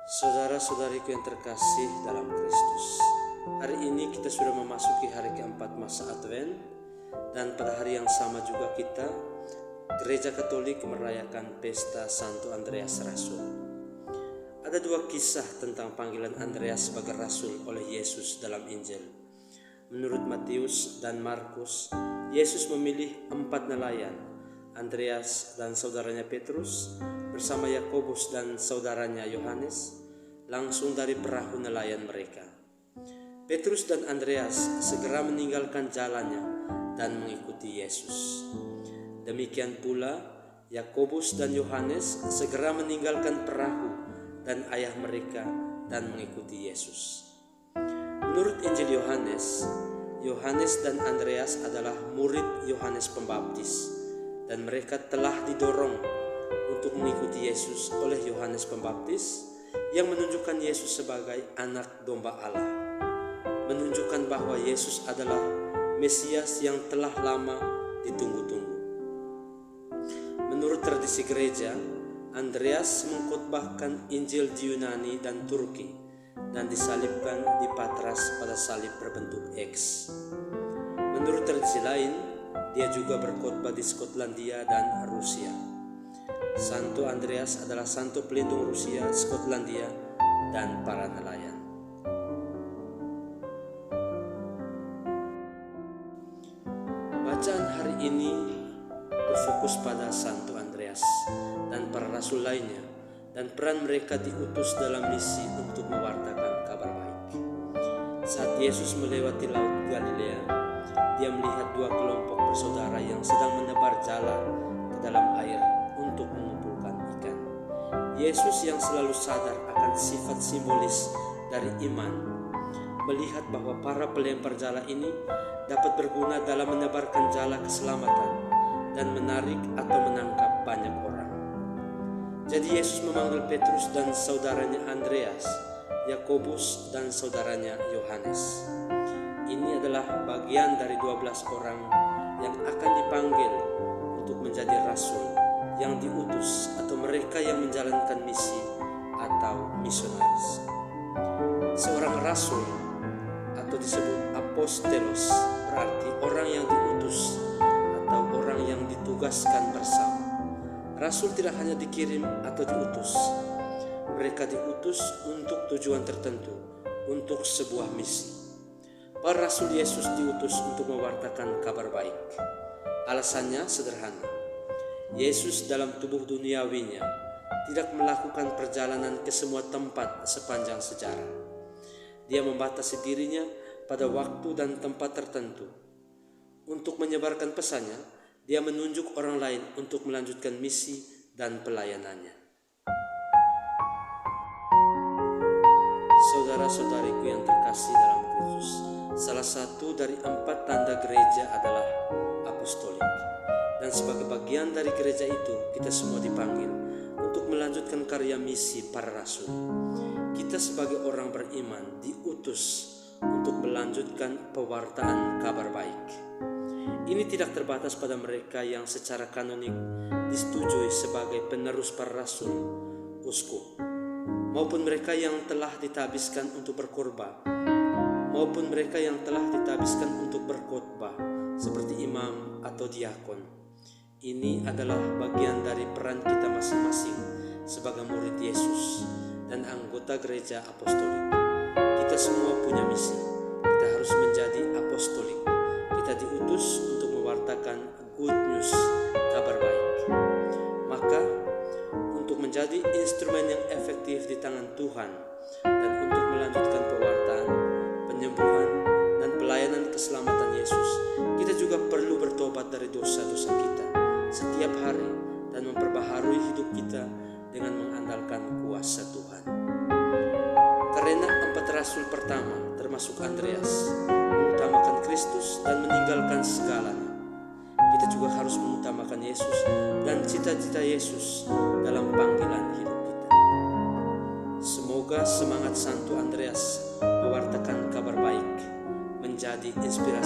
Saudara-saudariku yang terkasih dalam Kristus, hari ini kita sudah memasuki hari keempat masa Advent, dan pada hari yang sama juga kita, Gereja Katolik merayakan pesta Santo Andreas Rasul. Ada dua kisah tentang panggilan Andreas sebagai Rasul oleh Yesus dalam Injil. Menurut Matius dan Markus, Yesus memilih 4 nelayan, Andreas dan saudaranya Petrus, bersama Yakobus dan saudaranya Yohanes, langsung dari perahu nelayan mereka. Petrus dan Andreas segera meninggalkan jalannya dan mengikuti Yesus. Demikian pula Yakobus dan Yohanes segera meninggalkan perahu dan ayah mereka dan mengikuti Yesus. Menurut Injil Yohanes, Yohanes dan Andreas adalah murid Yohanes Pembaptis, dan mereka telah didorong untuk mengikuti Yesus oleh Yohanes Pembaptis yang menunjukkan Yesus sebagai anak domba Allah, menunjukkan bahwa Yesus adalah Mesias yang telah lama ditunggu-tunggu. Menurut tradisi gereja, Andreas mengkhotbahkan Injil di Yunani dan Turki dan disalibkan di Patras pada salib berbentuk X. Menurut tradisi lain, dia juga berkhotbah di Skotlandia dan Rusia. Santo Andreas adalah santo pelindung Rusia, Skotlandia, dan para nelayan. Bacaan hari ini berfokus pada Santo Andreas dan para rasul lainnya, dan peran mereka diutus dalam misi untuk mewartakan kabar baik. Saat Yesus melewati Laut Galilea, dia melihat 2 kelompok bersaudara yang sedang menebar jala ke dalam air untuk mengumpulkan ikan. Yesus yang selalu sadar akan sifat simbolis dari iman, melihat bahwa para pelempar jala ini dapat berguna dalam menebarkan jala keselamatan dan menarik atau menangkap banyak orang. Jadi Yesus memanggil Petrus dan saudaranya Andreas, Yakobus dan saudaranya Yohanes. Ini adalah bagian dari 12 orang yang akan dipanggil untuk menjadi rasul yang diutus, atau mereka yang menjalankan misi atau misionaris. Seorang rasul atau disebut apostolos berarti orang yang diutus atau orang yang ditugaskan bersama. Rasul tidak hanya dikirim atau diutus, mereka diutus untuk tujuan tertentu, untuk sebuah misi. Para rasul Yesus diutus untuk mewartakan kabar baik. Alasannya sederhana. Yesus dalam tubuh duniawinya tidak melakukan perjalanan ke semua tempat sepanjang sejarah. Dia membatasi dirinya pada waktu dan tempat tertentu. Untuk menyebarkan pesannya, dia menunjuk orang lain untuk melanjutkan misi dan pelayanannya. Saudara-saudariku yang terkasih dalam Kristus, salah satu dari 4 tanda gereja adalah apostolik. Dan sebagai bagian dari gereja itu, kita semua dipanggil untuk melanjutkan karya misi para rasul. Kita sebagai orang beriman diutus untuk melanjutkan pewartaan kabar baik. Ini tidak terbatas pada mereka yang secara kanonik disetujui sebagai penerus para rasul, uskup, maupun mereka yang telah ditabiskan untuk berkorban, maupun mereka yang telah ditabiskan untuk berkhotbah seperti imam atau diakon. Ini adalah bagian dari peran kita masing-masing sebagai murid Yesus dan anggota gereja apostolik. Kita semua punya misi. Kita harus menjadi apostolik. Kita diutus untuk mewartakan good news, kabar baik. Maka, untuk menjadi instrumen yang efektif di tangan Tuhan dan untuk melanjutkan pewartaan, penyembuhan, dan pelayanan keselamatan Yesus, kita juga perlu bertobat dari dosa-dosa kita setiap hari dan memperbaharui hidup kita dengan mengandalkan kuasa Tuhan. Karena 4 rasul pertama, termasuk Andreas, mengutamakan Kristus dan meninggalkan segalanya, kita juga harus mengutamakan Yesus dan cita-cita Yesus dalam panggilan hidup kita. Semoga semangat Santo Andreas mewartakan kabar baik menjadi inspirasi